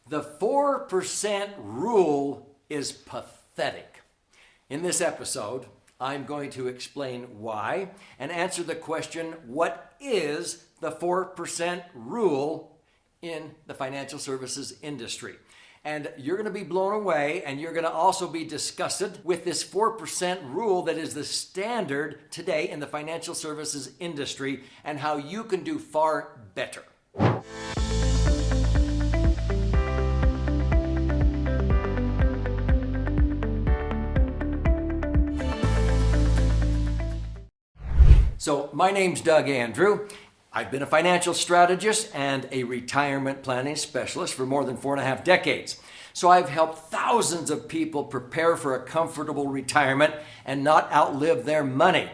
The 4% rule is pathetic. In this episode, I'm going to explain why and answer the question, what is the 4% rule in the financial services industry? And you're going to be blown away, and you're going to also be disgusted with this 4% rule that is the standard today in the financial services industry and how you can do far better. So my name's Doug Andrew. I've been a financial strategist and a retirement planning specialist for more than 4.5 decades. So I've helped thousands of people prepare for a comfortable retirement and not outlive their money.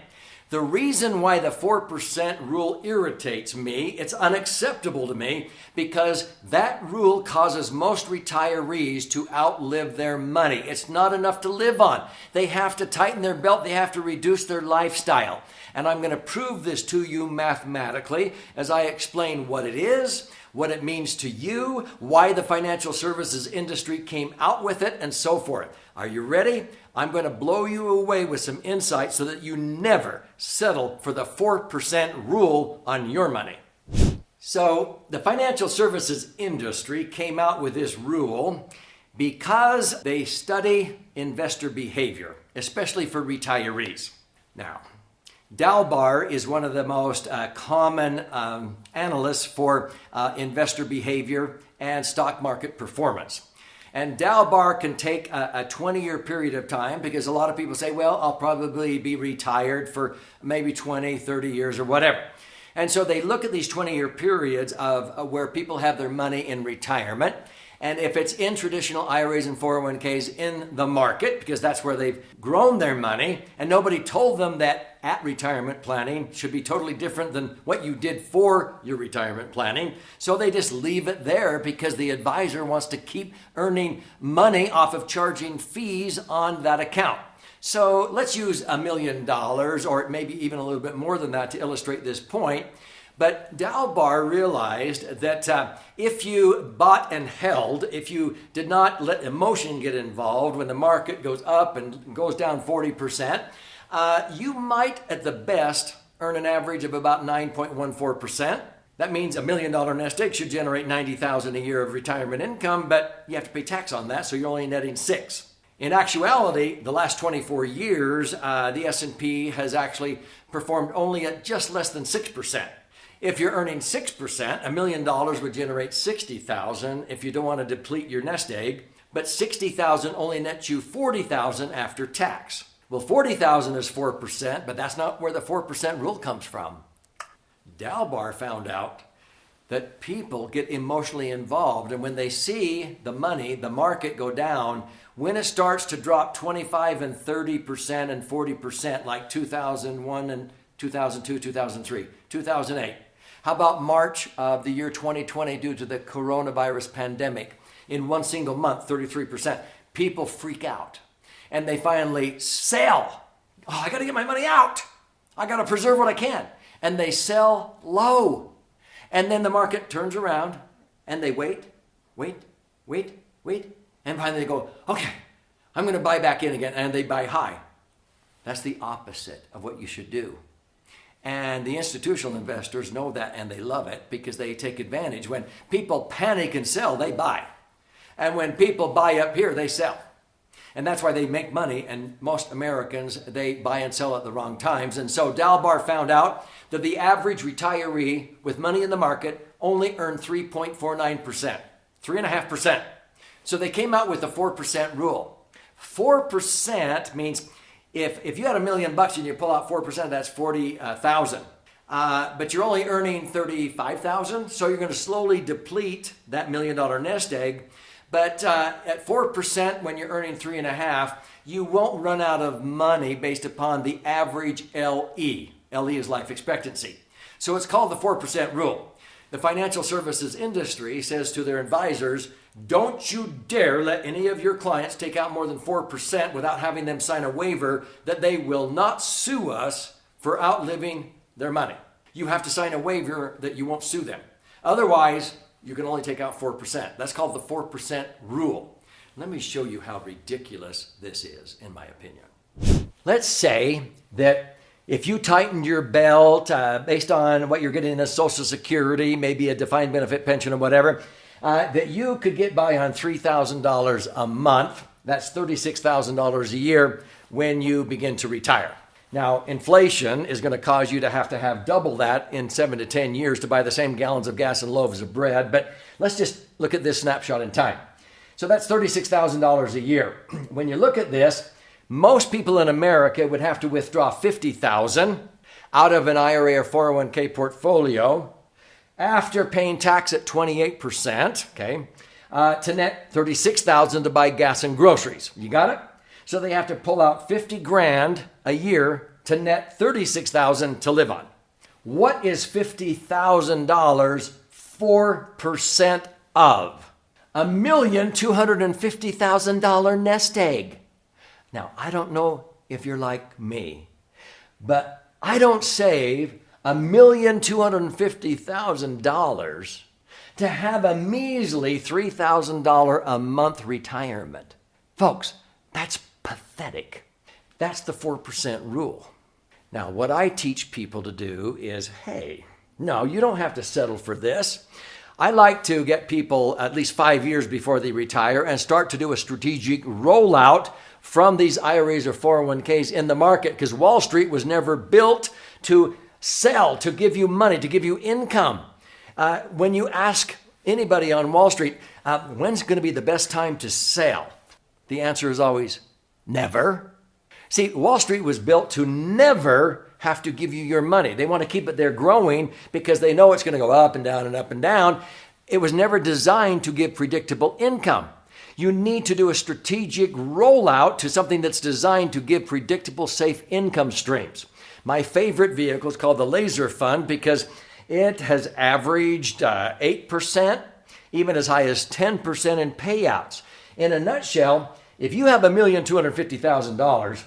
The reason why the 4% rule irritates me, it's unacceptable to me, because that rule causes most retirees to outlive their money. It's not enough to live on. They have to tighten their belt. They have to reduce their lifestyle. And I'm going to prove this to you mathematically as I explain what it is, what it means to you, why the financial services industry came out with it, and so forth. Are you ready? I'm going to blow you away with some insight so that you never settle for the 4% rule on your money. So the financial services industry came out with this rule because they study investor behavior, especially for retirees. Now, Dalbar is one of the most common analysts for investor behavior and stock market performance. And Dalbar can take a 20-year period of time, because a lot of people say, well, I'll probably be retired for maybe 20, 30 years or whatever. And so they look at these 20-year periods of where people have their money in retirement. And if it's in traditional IRAs and 401ks in the market, because that's where they've grown their money, and nobody told them that at retirement planning should be totally different than what you did for your retirement planning. So they just leave it there because the advisor wants to keep earning money off of charging fees on that account. So let's use $1 million, or maybe even a little bit more than that, to illustrate this point. But Dalbar realized that if you bought and held, if you did not let emotion get involved when the market goes up and goes down 40%, you might at the best earn an average of about 9.14%. That means $1 million nest egg should generate $90,000 a year of retirement income, but you have to pay tax on that, so you're only netting 6. In actuality, the last 24 years, the S&P has actually performed only at just less than 6%. If you're earning 6%, $1 million would generate $60,000 if you don't want to deplete your nest egg, but $60,000 only nets you $40,000 after tax. Well, $40,000 is 4%, but that's not where the 4% rule comes from. Dalbar found out that people get emotionally involved, and when they see the money, the market go down, when it starts to drop 25 and 30% and 40%, like 2001 and 2002, 2003, 2008. How about March of the year 2020 due to the coronavirus pandemic? In one single month, 33%. People freak out and they finally sell. Oh, I got to get my money out. I got to preserve what I can. And they sell low. And then the market turns around and they wait. And finally they go, okay, I'm going to buy back in again. And they buy high. That's the opposite of what you should do. And the institutional investors know that, and they love it because they take advantage. When people panic and sell, they buy. And when people buy up here, they sell. And that's why they make money. And most Americans, they buy and sell at the wrong times. And so Dalbar found out that the average retiree with money in the market only earned 3.49%, 3.5%. So they came out with the 4% rule. 4% means if you had $1 million and you pull out 4%, that's 40,000. But you're only earning 35,000, so you're going to slowly deplete that $1 million nest egg. But at 4%, when you're earning 3.5, you won't run out of money based upon the average LE. LE is life expectancy. So it's called the 4% rule. The financial services industry says to their advisors, don't you dare let any of your clients take out more than 4% without having them sign a waiver that they will not sue us for outliving their money. You have to sign a waiver that you won't sue them. Otherwise, you can only take out 4%. That's called the 4% rule. Let me show you how ridiculous this is, in my opinion. Let's say that if you tightened your belt based on what you're getting in a Social Security, maybe a defined benefit pension or whatever, that you could get by on $3,000 a month. That's $36,000 a year when you begin to retire. Now, inflation is going to cause you to have double that in 7 to 10 years to buy the same gallons of gas and loaves of bread. But let's just look at this snapshot in time. So that's $36,000 a year. When you look at this, most people in America would have to withdraw $50,000 out of an IRA or 401k portfolio after paying tax at 28%, okay, to net $36,000 to buy gas and groceries. You got it? So they have to pull out $50,000 a year to net $36,000 to live on. What is $50,000 4% of? $1,250,000 nest egg. Now, I don't know if you're like me, but I don't save $1,250,000 to have a measly $3,000 a month retirement. Folks, that's pathetic. That's the 4% rule. Now, what I teach people to do is, hey, no, you don't have to settle for this. I like to get people at least 5 years before they retire and start to do a strategic rollout from these IRAs or 401ks in the market, because Wall Street was never built to sell, to give you money, to give you income. When you ask anybody on Wall Street, when's going to be the best time to sell? The answer is always never. See, Wall Street was built to never have to give you your money. They want to keep it there growing because they know it's going to go up and down and up and down. It was never designed to give predictable income. You need to do a strategic rollout to something that's designed to give predictable, safe income streams. My favorite vehicle is called the Laser Fund because it has averaged 8%, even as high as 10% in payouts. In a nutshell, if you have $1,250,000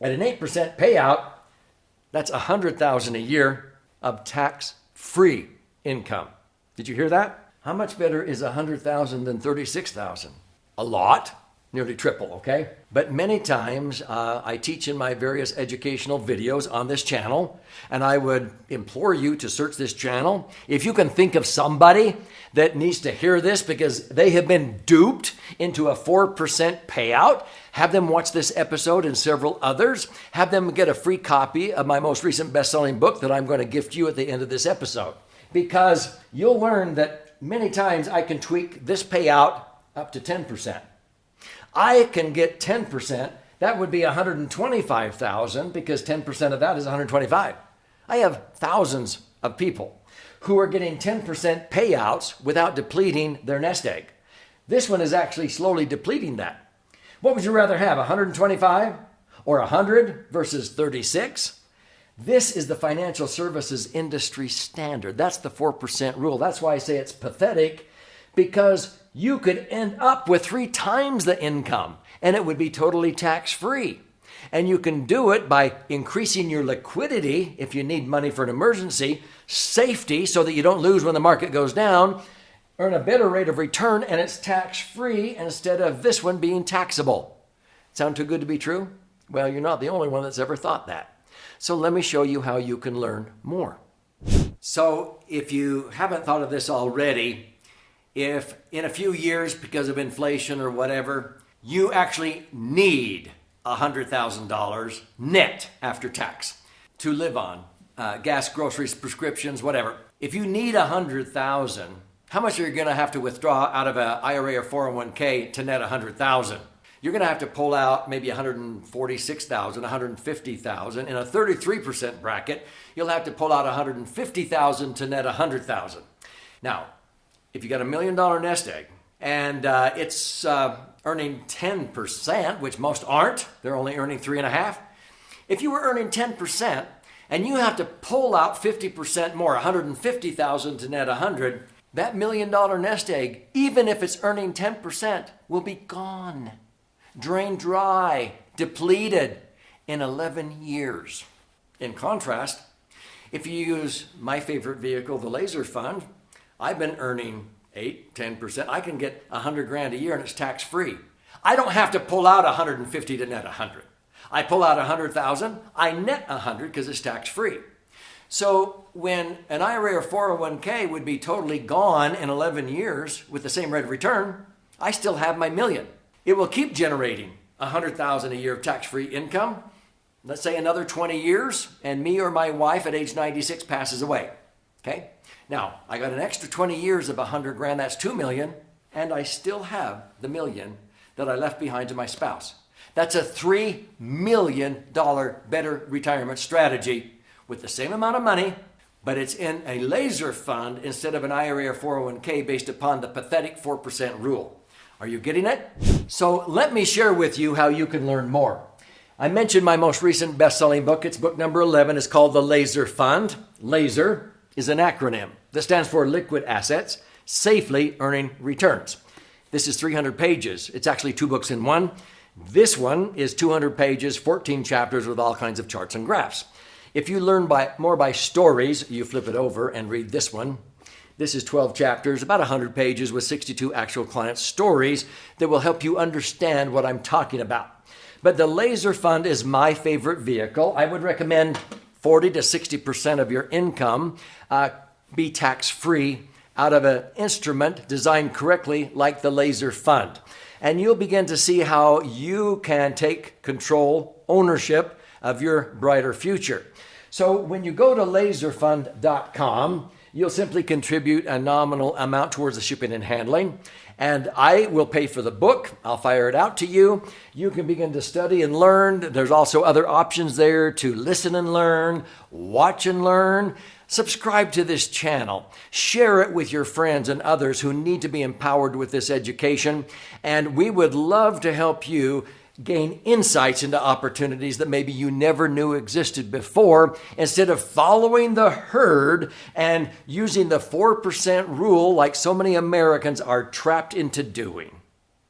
at an 8% payout, that's $100,000 a year of tax-free income. Did you hear that? How much better is $100,000 than $36,000? A lot, nearly triple, okay? But many times I teach in my various educational videos on this channel, and I would implore you to search this channel. If you can think of somebody that needs to hear this because they have been duped into a 4% payout, have them watch this episode and several others. Have them get a free copy of my most recent best-selling book that I'm going to gift you at the end of this episode. Because you'll learn that many times I can tweak this payout up to 10%. I can get 10%. That would be $125,000 because 10% of that is $125,000. I have thousands of people who are getting 10% payouts without depleting their nest egg. This one is actually slowly depleting that. What would you rather have, 125 or 100 versus 36? This is the financial services industry standard. That's the 4% rule. That's why I say it's pathetic, because you could end up with 3 times the income and it would be totally tax-free. And you can do it by increasing your liquidity if you need money for an emergency, safety so that you don't lose when the market goes down, earn a better rate of return, and it's tax-free instead of this one being taxable. Sound too good to be true? Well, you're not the only one that's ever thought that. So let me show you how you can learn more. So if you haven't thought of this already, if in a few years, because of inflation or whatever, you actually need $100,000 net after tax to live on, gas, groceries, prescriptions, whatever. If you need $100,000, how much are you going to have to withdraw out of an IRA or 401k to net $100,000? You're going to have to pull out maybe $146,000, $150,000. In a 33% bracket, you'll have to pull out $150,000 to net $100,000. Now, if you got $1 million nest egg and it's earning 10%, which most aren't, they're only earning 3.5%. If you were earning 10% and you have to pull out 50% more, $150,000 to net $100,000, that $1 million nest egg, even if it's earning 10%, will be gone, drained dry, depleted in 11 years. In contrast, if you use my favorite vehicle, the Laser Fund, I've been earning 8, 10%. I can get 100 grand a year and it's tax free. I don't have to pull out 150 to net 100. I pull out 100,000, I net 100 because it's tax free. So when an IRA or 401k would be totally gone in 11 years with the same rate of return, I still have my million. It will keep generating 100,000 a year of tax-free income. Let's say another 20 years and me or my wife at age 96 passes away. Okay? Now, I got an extra 20 years of 100 grand, that's 2 million, and I still have the million that I left behind to my spouse. That's a $3 million better retirement strategy with the same amount of money, but it's in a laser fund instead of an IRA or 401k based upon the pathetic 4% rule. Are you getting it? So let me share with you how you can learn more. I mentioned my most recent best-selling book. It's book number 11. It's called The Laser Fund. Laser is an acronym that stands for Liquid Assets, Safely Earning Returns. This is 300 pages. It's actually 2 books in one. This one is 200 pages, 14 chapters with all kinds of charts and graphs. If you learn more by stories, you flip it over and read this one. This is 12 chapters, about 100 pages with 62 actual client stories that will help you understand what I'm talking about. But the Laser Fund is my favorite vehicle. I would recommend 40 to 60% of your income be tax-free out of an instrument designed correctly like the Laser Fund. And you'll begin to see how you can take control, ownership of your brighter future. So when you go to laserfund.com, you'll simply contribute a nominal amount towards the shipping and handling, and I will pay for the book. I'll fire it out to you. You can begin to study and learn. There's also other options there to listen and learn, watch and learn. Subscribe to this channel. Share it with your friends and others who need to be empowered with this education, and we would love to help you gain insights into opportunities that maybe you never knew existed before, instead of following the herd and using the 4% rule like so many Americans are trapped into doing.